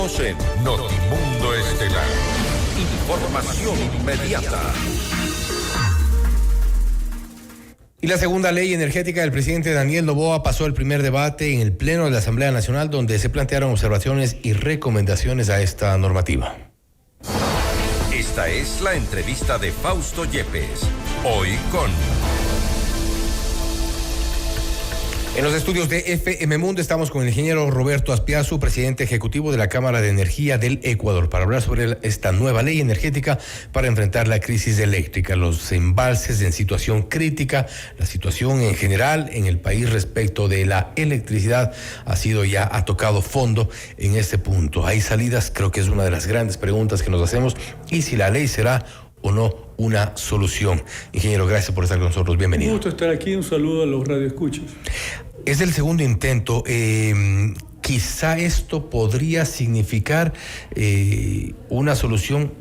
Estamos en Notimundo Estelar. Información inmediata. Y la segunda ley energética del presidente Daniel Noboa pasó el primer debate en el Pleno de la Asamblea Nacional, donde se plantearon observaciones y recomendaciones a esta normativa. Esta es la entrevista de Fausto Yepes, hoy con... En los estudios de FM Mundo estamos con el ingeniero Roberto Aspiazu, presidente ejecutivo de la Cámara de Energía del Ecuador, para hablar sobre esta nueva ley energética para enfrentar la crisis eléctrica, los embalses en situación crítica, la situación en general en el país respecto de la electricidad ha tocado fondo en este punto. ¿Hay salidas? Creo que es una de las grandes preguntas que nos hacemos, y si la ley será o no una solución. Ingeniero, gracias por estar con nosotros, bienvenido. Un gusto estar aquí, un saludo a los radioescuchas. Es el segundo intento. Quizá esto podría significar una solución,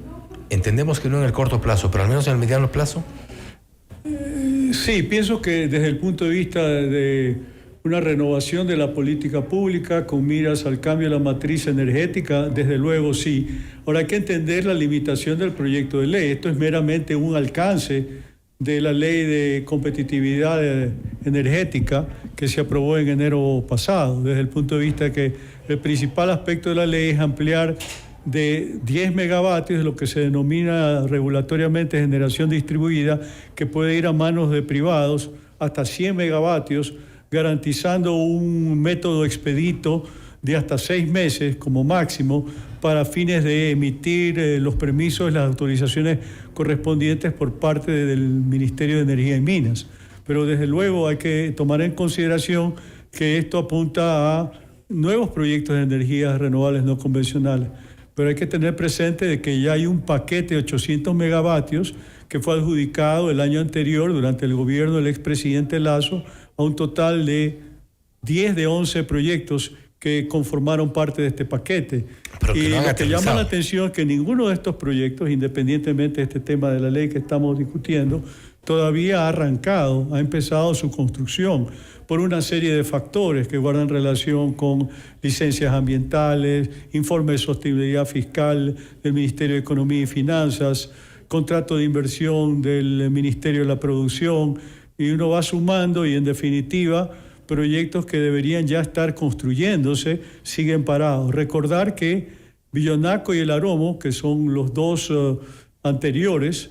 entendemos que no en el corto plazo, pero al menos en el mediano plazo. Sí, pienso que desde el punto de vista de una renovación de la política pública con miras al cambio de la matriz energética, desde luego sí. Ahora hay que entender la limitación del proyecto de ley. Esto es meramente un alcance de la ley de competitividad energética que se aprobó en enero pasado, desde el punto de vista que el principal aspecto de la ley es ampliar de 10 megavatios, lo que se denomina regulatoriamente generación distribuida, que puede ir a manos de privados, hasta 100 megavatios, garantizando un método expedito de hasta 6 meses como máximo para fines de emitir los permisos y las autorizaciones correspondientes por parte del Ministerio de Energía y Minas. Pero desde luego hay que tomar en consideración que esto apunta a nuevos proyectos de energías renovables no convencionales. Pero hay que tener presente de que ya hay un paquete de 800 megavatios que fue adjudicado el año anterior durante el gobierno del expresidente Lasso a un total de 10 de 11 proyectos que conformaron parte de este paquete. Y lo que llama la atención es que ninguno de estos proyectos, independientemente de este tema de la ley que estamos discutiendo, todavía ha arrancado, ha empezado su construcción por una serie de factores que guardan relación con licencias ambientales, informe de sostenibilidad fiscal del Ministerio de Economía y Finanzas, contrato de inversión del Ministerio de la Producción, y uno va sumando y en definitiva proyectos que deberían ya estar construyéndose siguen parados. Recordar que Villonaco y El Aromo, que son los dos anteriores,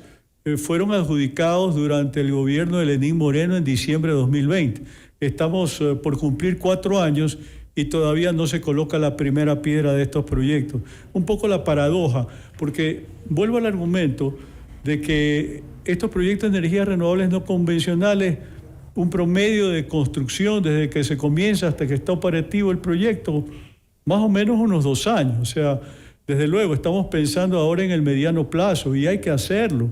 fueron adjudicados durante el gobierno de Lenín Moreno en diciembre de 2020. Estamos por cumplir 4 años y todavía no se coloca la primera piedra de estos proyectos. Un poco la paradoja, porque vuelvo al argumento de que estos proyectos de energías renovables no convencionales, un promedio de construcción desde que se comienza hasta que está operativo el proyecto, más o menos unos 2 años. O sea, desde luego estamos pensando ahora en el mediano plazo y hay que hacerlo.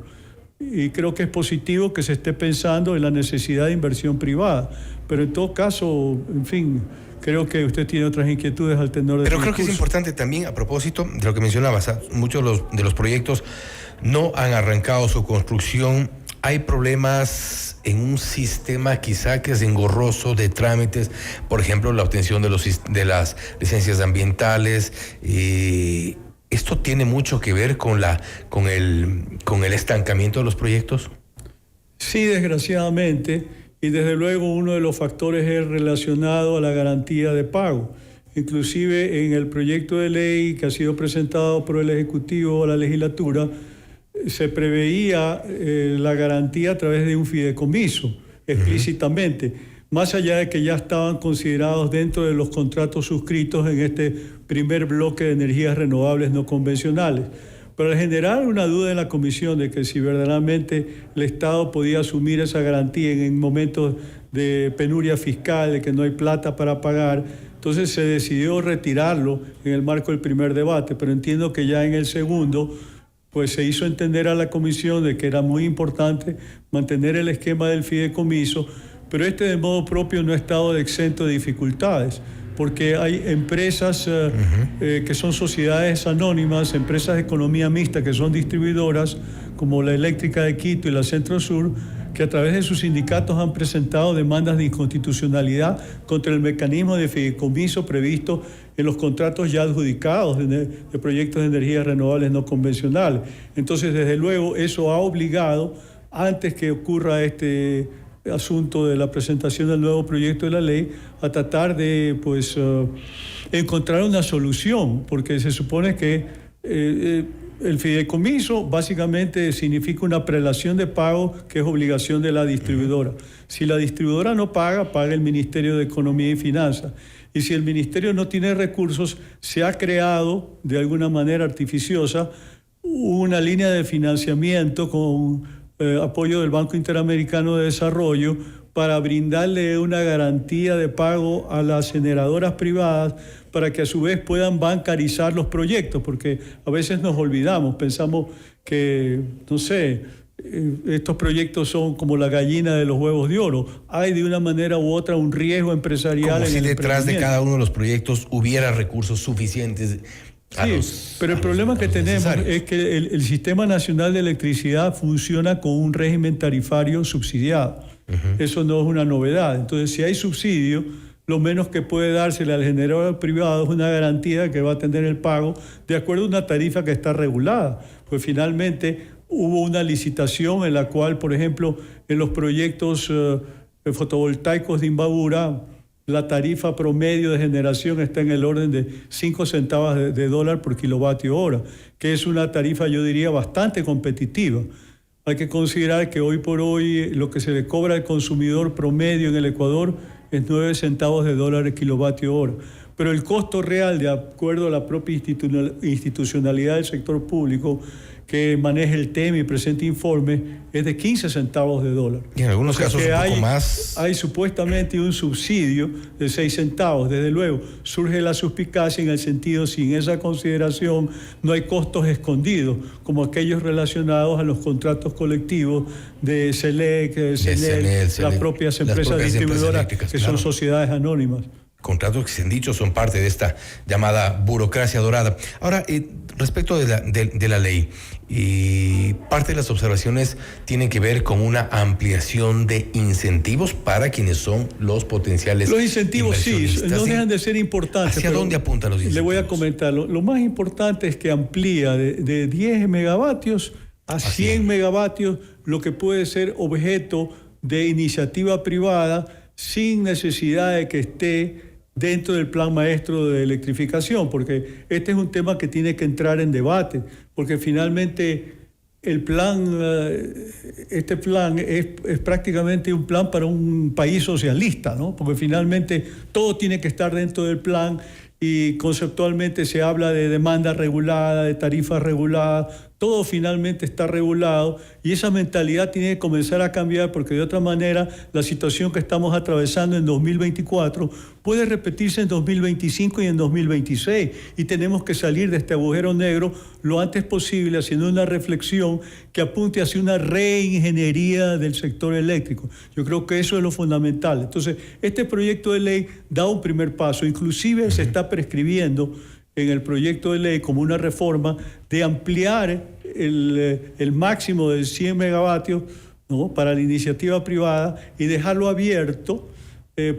Y creo que es positivo que se esté pensando en la necesidad de inversión privada. Pero en todo caso, en fin, creo que usted tiene otras inquietudes al tenor de... Pero creo que es importante también, a propósito de lo que mencionabas, muchos de los proyectos no han arrancado su construcción. Hay problemas en un sistema quizá que es engorroso de trámites, por ejemplo, la obtención de las licencias ambientales. ¿Esto tiene mucho que ver con el estancamiento de los proyectos? Sí, desgraciadamente, y desde luego uno de los factores es relacionado a la garantía de pago. Inclusive en el proyecto de ley que ha sido presentado por el Ejecutivo a la legislatura, se preveía la garantía a través de un fideicomiso, explícitamente, más allá de que ya estaban considerados dentro de los contratos suscritos en este primer bloque de energías renovables no convencionales. Pero al generar una duda en la comisión de que si verdaderamente el Estado podía asumir esa garantía en momentos de penuria fiscal, de que no hay plata para pagar, entonces se decidió retirarlo en el marco del primer debate, pero entiendo que ya en el segundo pues se hizo entender a la comisión de que era muy importante mantener el esquema del fideicomiso, pero de modo propio no ha estado exento de dificultades, porque hay empresas que son sociedades anónimas, empresas de economía mixta que son distribuidoras, como la Eléctrica de Quito y la Centro Sur, que a través de sus sindicatos han presentado demandas de inconstitucionalidad contra el mecanismo de fideicomiso previsto en los contratos ya adjudicados de proyectos de energías renovables no convencionales. Entonces, desde luego, eso ha obligado, antes que ocurra este asunto de la presentación del nuevo proyecto de la ley, a tratar de encontrar una solución, porque se supone que el fideicomiso básicamente significa una prelación de pago que es obligación de la distribuidora. Si la distribuidora no paga, paga el Ministerio de Economía y Finanzas. Y si el Ministerio no tiene recursos, se ha creado de alguna manera artificiosa una línea de financiamiento con apoyo del Banco Interamericano de Desarrollo para brindarle una garantía de pago a las generadoras privadas para que a su vez puedan bancarizar los proyectos, porque a veces nos olvidamos, pensamos que, no sé, estos proyectos son como la gallina de los huevos de oro. Hay de una manera u otra un riesgo empresarial. Como en si el detrás de cada uno de los proyectos hubiera recursos suficientes. Pero el problema que tenemos es que el Sistema Nacional de Electricidad funciona con un régimen tarifario subsidiado. Eso no es una novedad. Entonces, si hay subsidio, lo menos que puede dársele al generador privado es una garantía que va a tener el pago de acuerdo a una tarifa que está regulada. Pues finalmente hubo una licitación en la cual, por ejemplo, en los proyectos fotovoltaicos de Imbabura, la tarifa promedio de generación está en el orden de 5 centavos de dólar por kilovatio hora, que es una tarifa, yo diría, bastante competitiva. Hay que considerar que hoy por hoy lo que se le cobra al consumidor promedio en el Ecuador es 9 centavos de dólar el kilovatio hora. Pero el costo real, de acuerdo a la propia institucionalidad del sector público que maneja el tema y presenta informe, es de 15 centavos de dólar. Y en algunos casos un poco más. Hay supuestamente un subsidio de 6 centavos. Desde luego, surge la suspicacia en el sentido, sin esa consideración, no hay costos escondidos, como aquellos relacionados a los contratos colectivos de SELEC, CENEL, las propias empresas distribuidoras, que son sociedades anónimas. Contratos que se han dicho son parte de esta llamada burocracia dorada. Ahora, respecto de la ley, parte de las observaciones tienen que ver con una ampliación de incentivos para quienes son los potenciales. Los incentivos sí, no dejan de ser importantes. ¿Hacia dónde apuntan los incentivos? Le voy a comentar. Lo más importante es que amplía de 10 megavatios a 100 megavatios lo que puede ser objeto de iniciativa privada sin necesidad de que esté dentro del plan maestro de electrificación, porque este es un tema que tiene que entrar en debate, porque finalmente este plan es prácticamente un plan para un país socialista, ¿no? Porque finalmente todo tiene que estar dentro del plan y conceptualmente se habla de demanda regulada, de tarifas reguladas, todo finalmente está regulado y esa mentalidad tiene que comenzar a cambiar, porque de otra manera la situación que estamos atravesando en 2024 puede repetirse en 2025 y en 2026 y tenemos que salir de este agujero negro lo antes posible, haciendo una reflexión que apunte hacia una reingeniería del sector eléctrico. Yo creo que eso es lo fundamental. Entonces, este proyecto de ley da un primer paso, inclusive se está prescribiendo en el proyecto de ley como una reforma de ampliar el máximo de 100 megavatios, ¿no?, para la iniciativa privada y dejarlo abierto,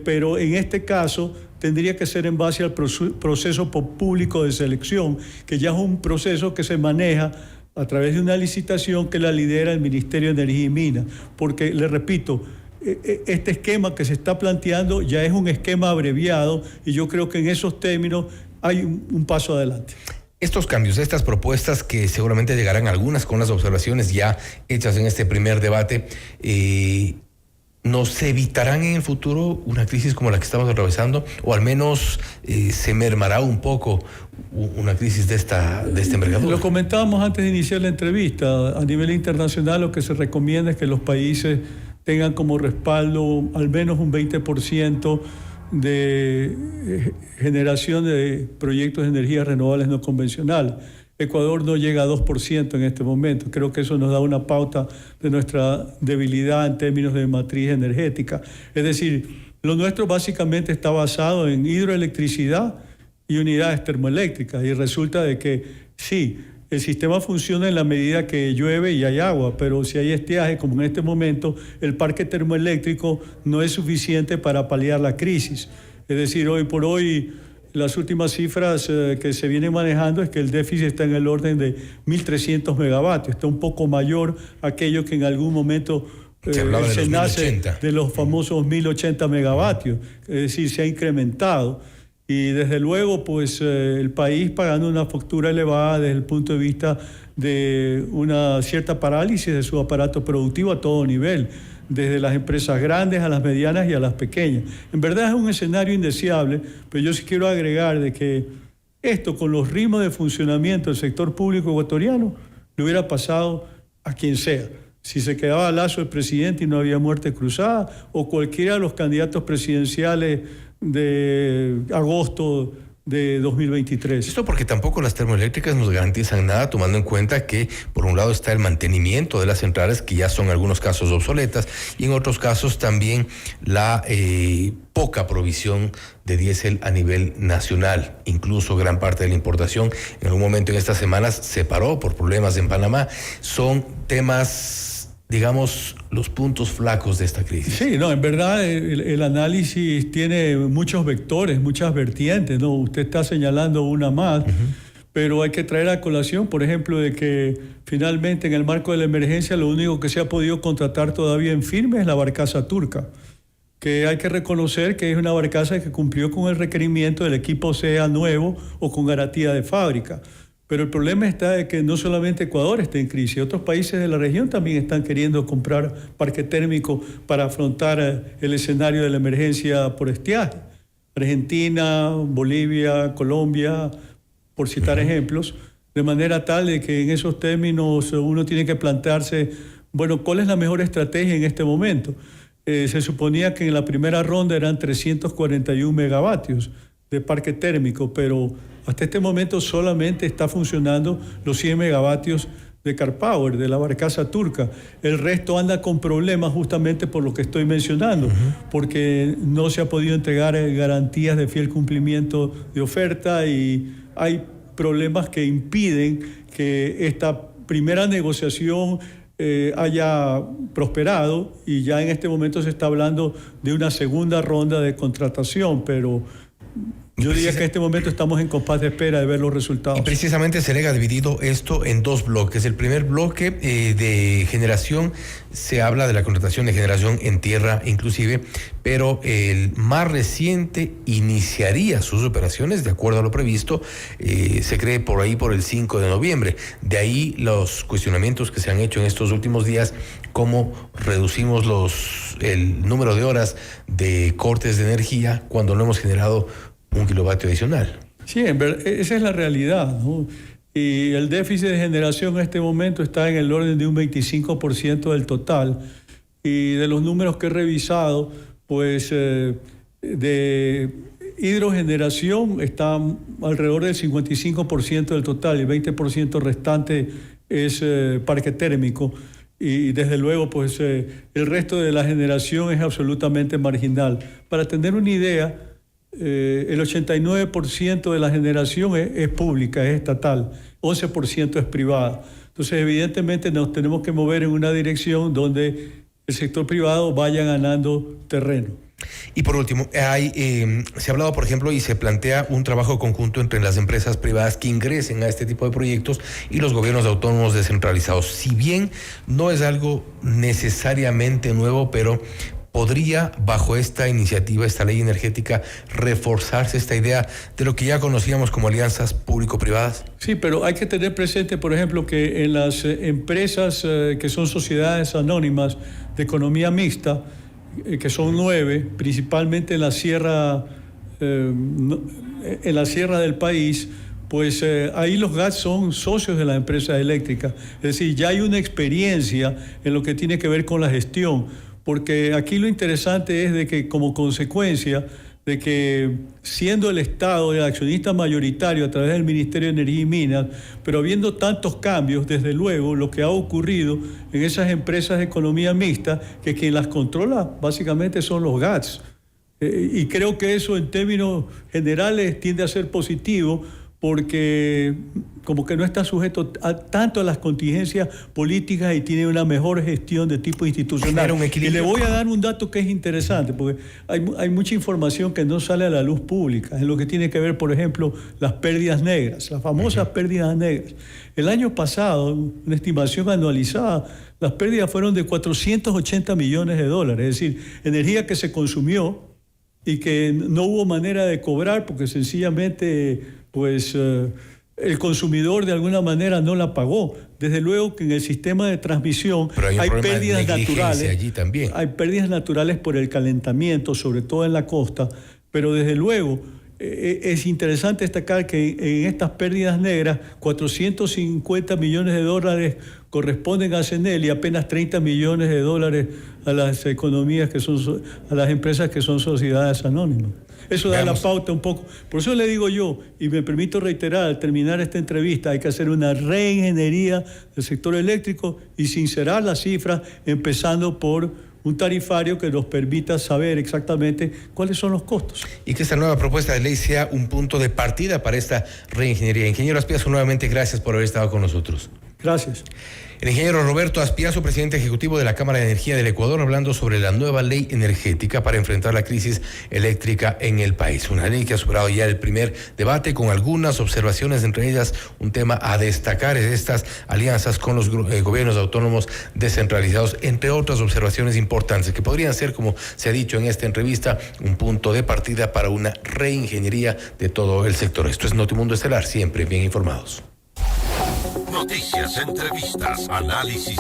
pero en este caso tendría que ser en base al proceso público de selección, que ya es un proceso que se maneja a través de una licitación que la lidera el Ministerio de Energía y Minas, porque, le repito, este esquema que se está planteando ya es un esquema abreviado y yo creo que en esos términos hay un paso adelante. Estos cambios, estas propuestas que seguramente llegarán algunas con las observaciones ya hechas en este primer debate, ¿nos evitarán en el futuro una crisis como la que estamos atravesando? ¿O al menos se mermará un poco una crisis de esta envergadura? Lo comentábamos antes de iniciar la entrevista. A nivel internacional lo que se recomienda es que los países tengan como respaldo al menos un 20% de generación de proyectos de energías renovables no convencionales. Ecuador no llega a 2% en este momento. Creo que eso nos da una pauta de nuestra debilidad en términos de matriz energética. Es decir, lo nuestro básicamente está basado en hidroelectricidad y unidades termoeléctricas, y resulta de que sí, el sistema funciona en la medida que llueve y hay agua, pero si hay estiaje, como en este momento, el parque termoeléctrico no es suficiente para paliar la crisis. Es decir, hoy por hoy, las últimas cifras que se vienen manejando es que el déficit está en el orden de 1.300 megavatios, está un poco mayor a aquello que en algún momento se nace de los famosos 1.080 megavatios, es decir, se ha incrementado. Y desde luego, pues el país pagando una factura elevada desde el punto de vista de una cierta parálisis de su aparato productivo a todo nivel, desde las empresas grandes a las medianas y a las pequeñas. En verdad es un escenario indeseable, pero yo sí quiero agregar de que esto, con los ritmos de funcionamiento del sector público ecuatoriano, le hubiera pasado a quien sea. Si se quedaba Lazo el presidente y no había muerte cruzada, o cualquiera de los candidatos presidenciales de agosto de 2023. Esto porque tampoco las termoeléctricas nos garantizan nada, tomando en cuenta que por un lado está el mantenimiento de las centrales, que ya son en algunos casos obsoletas, y en otros casos también la poca provisión de diésel a nivel nacional. Incluso gran parte de la importación en algún momento en estas semanas se paró por problemas en Panamá. Son temas, digamos, los puntos flacos de esta crisis. Sí, no, en verdad el análisis tiene muchos vectores, muchas vertientes, ¿no? Usted está señalando una más, pero hay que traer a colación, por ejemplo, de que finalmente en el marco de la emergencia lo único que se ha podido contratar todavía en firme es la barcaza turca, que hay que reconocer que es una barcaza que cumplió con el requerimiento del equipo, sea nuevo o con garantía de fábrica. Pero el problema está de que no solamente Ecuador está en crisis, otros países de la región también están queriendo comprar parque térmico para afrontar el escenario de la emergencia por estiaje. Argentina, Bolivia, Colombia, por citar ejemplos, de manera tal de que en esos términos uno tiene que plantearse, bueno, ¿cuál es la mejor estrategia en este momento? Se suponía que en la primera ronda eran 341 megavatios de parque térmico, pero hasta este momento solamente está funcionando los 100 megavatios de Carpower, de la barcaza turca. El resto anda con problemas justamente por lo que estoy mencionando, porque no se ha podido entregar garantías de fiel cumplimiento de oferta y hay problemas que impiden que esta primera negociación haya prosperado, y ya en este momento se está hablando de una segunda ronda de contratación, pero yo diría que en este momento estamos en compás de espera de ver los resultados. Y precisamente Serega ha dividido esto en dos bloques. El primer bloque de generación, se habla de la contratación de generación en tierra inclusive, pero el más reciente iniciaría sus operaciones de acuerdo a lo previsto, se cree por ahí por el 5 de noviembre. De ahí los cuestionamientos que se han hecho en estos últimos días, cómo reducimos el número de horas de cortes de energía cuando no hemos generado un kilovatio adicional. Sí, esa es la realidad, ¿no? Y el déficit de generación en este momento está en el orden de un 25% del total. Y de los números que he revisado, pues de hidrogeneración está alrededor del 55% del total, y el 20% restante es parque térmico. Y desde luego, pues el resto de la generación es absolutamente marginal. Para tener una idea, el 89% de la generación es pública, es estatal, 11% es privada. Entonces, evidentemente, nos tenemos que mover en una dirección donde el sector privado vaya ganando terreno. Y por último, se ha hablado, por ejemplo, y se plantea un trabajo conjunto entre las empresas privadas que ingresen a este tipo de proyectos y los gobiernos autónomos descentralizados. Si bien no es algo necesariamente nuevo, pero ¿podría, bajo esta iniciativa, esta ley energética, reforzarse esta idea de lo que ya conocíamos como alianzas público-privadas? Sí, pero hay que tener presente, por ejemplo, que en las empresas que son sociedades anónimas de economía mixta, que son 9, principalmente en la sierra del país, pues ahí los GATS son socios de las empresas eléctricas. Es decir, ya hay una experiencia en lo que tiene que ver con la gestión, porque aquí lo interesante es de que, como consecuencia de que, siendo el Estado el accionista mayoritario a través del Ministerio de Energía y Minas, pero habiendo tantos cambios, desde luego lo que ha ocurrido en esas empresas de economía mixta, que quien las controla básicamente son los GATS. Y creo que eso en términos generales tiende a ser positivo, porque como que no está sujeto tanto a las contingencias políticas y tiene una mejor gestión de tipo institucional. Y le voy a dar un dato que es interesante, porque hay mucha información que no sale a la luz pública, en lo que tiene que ver, por ejemplo, las pérdidas negras, las famosas pérdidas negras. El año pasado, una estimación anualizada, las pérdidas fueron de 480 millones de dólares, es decir, energía que se consumió y que no hubo manera de cobrar porque sencillamente pues el consumidor de alguna manera no la pagó. Desde luego que en el sistema de transmisión hay pérdidas naturales. Allí también. Hay pérdidas naturales por el calentamiento, sobre todo en la costa, pero desde luego es interesante destacar que en estas pérdidas negras 450 millones de dólares corresponden a CENEL y apenas 30 millones de dólares a las economías que son, a las empresas que son sociedades anónimas. Eso da la pauta un poco. Por eso le digo yo, y me permito reiterar al terminar esta entrevista, hay que hacer una reingeniería del sector eléctrico y sincerar las cifras, empezando por un tarifario que nos permita saber exactamente cuáles son los costos. Y que esta nueva propuesta de ley sea un punto de partida para esta reingeniería. Ingeniero Aspiazu, nuevamente gracias por haber estado con nosotros. Gracias. El ingeniero Roberto Aspiazu, presidente ejecutivo de la Cámara de Energía del Ecuador, hablando sobre la nueva ley energética para enfrentar la crisis eléctrica en el país. Una ley que ha superado ya el primer debate con algunas observaciones, entre ellas un tema a destacar es estas alianzas con los gobiernos autónomos descentralizados, entre otras observaciones importantes que podrían ser, como se ha dicho en esta entrevista, un punto de partida para una reingeniería de todo el sector. Esto es Notimundo Estelar, siempre bien informados. Noticias, entrevistas, análisis.